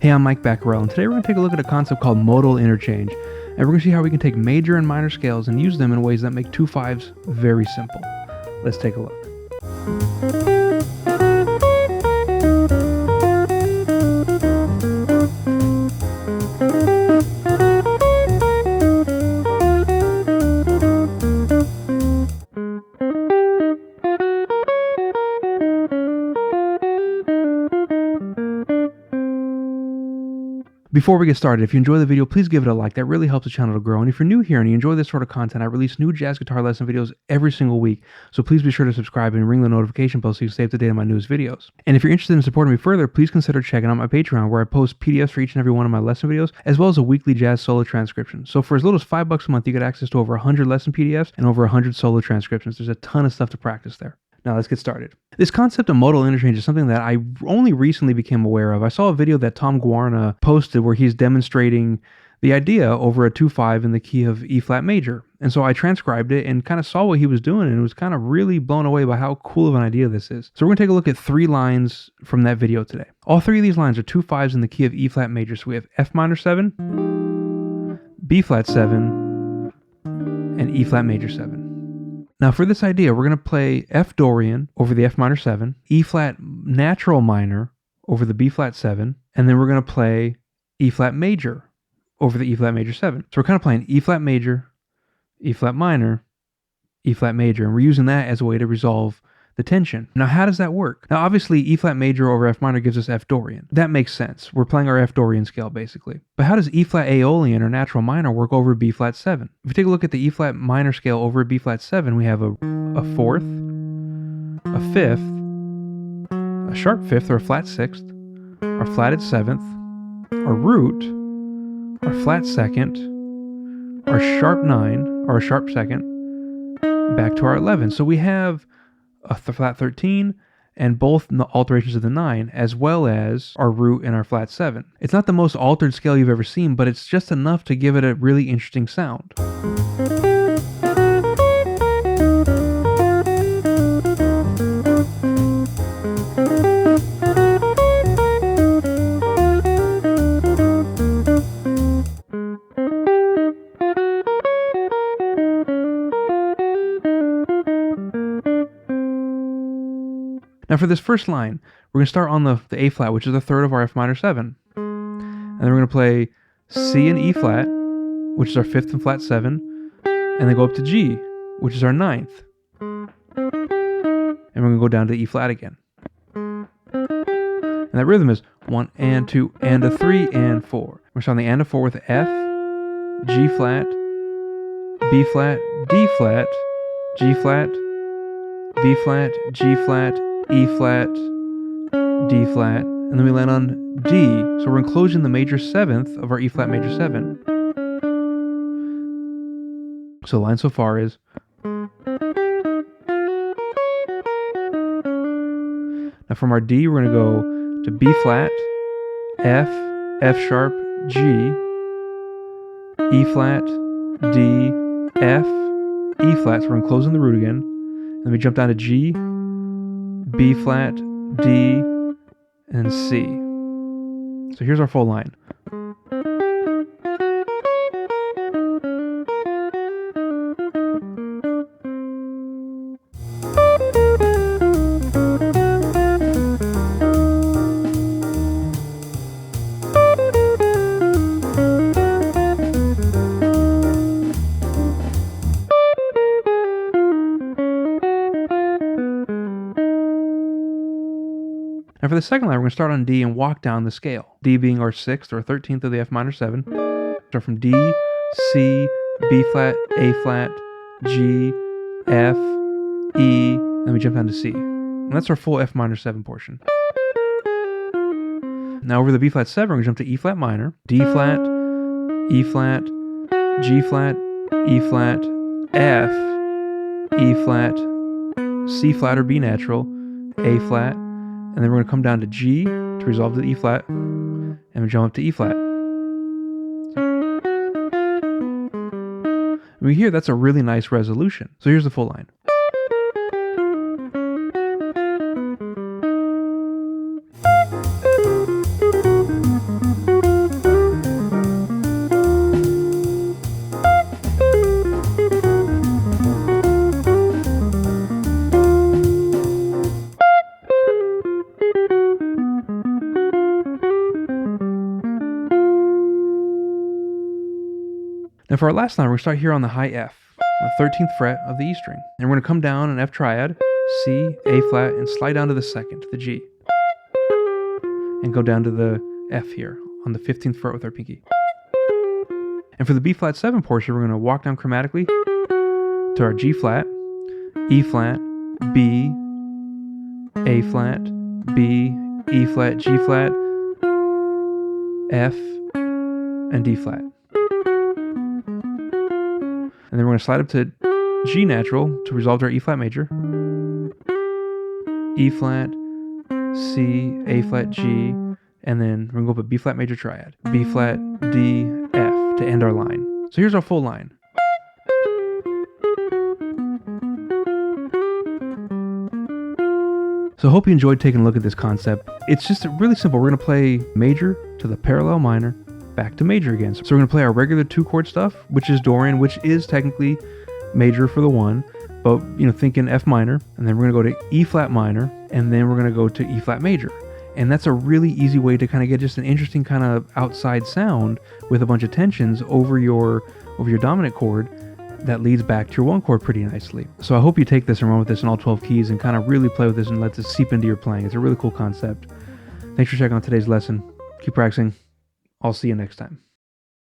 Hey, I'm Mike Becquerel, and today we're going to take a look at a concept called modal interchange, and we're going to see how we can take major and minor scales and use them in ways that make 2/5s very simple. Let's take a look. Before we get started, if you enjoy the video, please give it a like. That really helps the channel to grow. And if you're new here and you enjoy this sort of content, I release new jazz guitar lesson videos every single week. So please be sure to subscribe and ring the notification bell so you stay up to date on my newest videos. And if you're interested in supporting me further, please consider checking out my Patreon, where I post PDFs for each and every one of my lesson videos, as well as a weekly jazz solo transcription. So for as little as $5 a month, you get access to over 100 lesson PDFs and over 100 solo transcriptions. There's a ton of stuff to practice there. Now let's get started. This concept of modal interchange is something that I only recently became aware of. I saw a video that Tom Guarna posted where he's demonstrating the idea over a 2/5 in the key of E flat major. And so I transcribed it and kind of saw what he was doing, and was kind of really blown away by how cool of an idea this is. So we're going to take a look at 3 lines from that video today. All 3 of these lines are 2/5s in the key of E flat major. So we have F minor 7, B flat 7, and E flat major 7. Now for this idea, we're going to play F Dorian over the F minor 7, E flat natural minor over the B flat 7, and then we're going to play E flat major over the E flat major 7. So we're kind of playing E flat major, E flat minor, E flat major, and we're using that as a way to resolve the tension. Now how does that work? Now obviously E flat major over F minor gives us F Dorian. That makes sense. We're playing our F Dorian scale basically. But how does E flat Aeolian or natural minor work over B flat 7? If we take a look at the E flat minor scale over B flat 7, we have a 4th, a 5th, a sharp 5th or a flat 6th, our flatted 7th, our root, our flat 2nd, our sharp 9 or a sharp 2nd, back to our 11. So we have a flat 13 and both the alterations of the 9, as well as our root and our flat 7. It's not the most altered scale you've ever seen, but it's just enough to give it a really interesting sound. Now for this first line, we're going to start on the A flat, which is the 3rd of our F minor 7. And then we're going to play C and E flat, which is our 5th and flat 7, and then go up to G, which is our 9th. And we're going to go down to E flat again. And that rhythm is 1 and 2 and a 3 and 4. We're starting the and a 4 with F, G flat, B flat, D flat, G flat, B flat, G flat, E flat, D flat, and then we land on D. So we're enclosing the major 7th of our E flat major 7. So the line so far is. Now from our D, we're going to go to B flat, F, F sharp, G, E flat, D, F, E flat. So we're enclosing the root again. And then we jump down to G, B flat, D, and C. So here's our full line. Now for the second line, we're going to start on D and walk down the scale. D being our 6th or 13th of the F minor 7. Start from D, C, B flat, A flat, G, F, E, then we jump down to C. And that's our full F minor 7 portion. Now over the B flat 7, we're going to jump to E flat minor, D flat, E flat, G flat, E flat, F, E flat, C flat or B natural, A flat, and then we're going to come down to G to resolve the E flat, and we jump up to E flat. And we hear that's a really nice resolution. So here's the full line. And for our last line, we're going to start here on the high F, the 13th fret of the E string. And we're going to come down an F triad, C, A flat, and slide down to the 2nd, to the G. And go down to the F here on the 15th fret with our pinky. And for the B flat 7 portion, we're going to walk down chromatically to our G flat, E flat, B, A flat, B, E flat, G flat, F, and D flat. And then we're going to slide up to G natural to resolve to our E flat major, E flat, C, A flat, G, and then we're going to go up a B flat major triad, B flat, D, F to end our line. So here's our full line. So I hope you enjoyed taking a look at this concept. It's just really simple. We're going to play major to the parallel minor, back to major again. So we're going to play our regular 2-chord stuff, which is Dorian, which is technically major for the 1, but thinking F minor, and then we're going to go to E flat minor, and then we're going to go to E flat major. And that's a really easy way to kind of get just an interesting kind of outside sound with a bunch of tensions over your dominant chord that leads back to your 1 chord pretty nicely. So I hope you take this and run with this in all 12 keys and kind of really play with this and let this seep into your playing. It's a really cool concept. Thanks for checking out today's lesson. Keep practicing. I'll see you next time.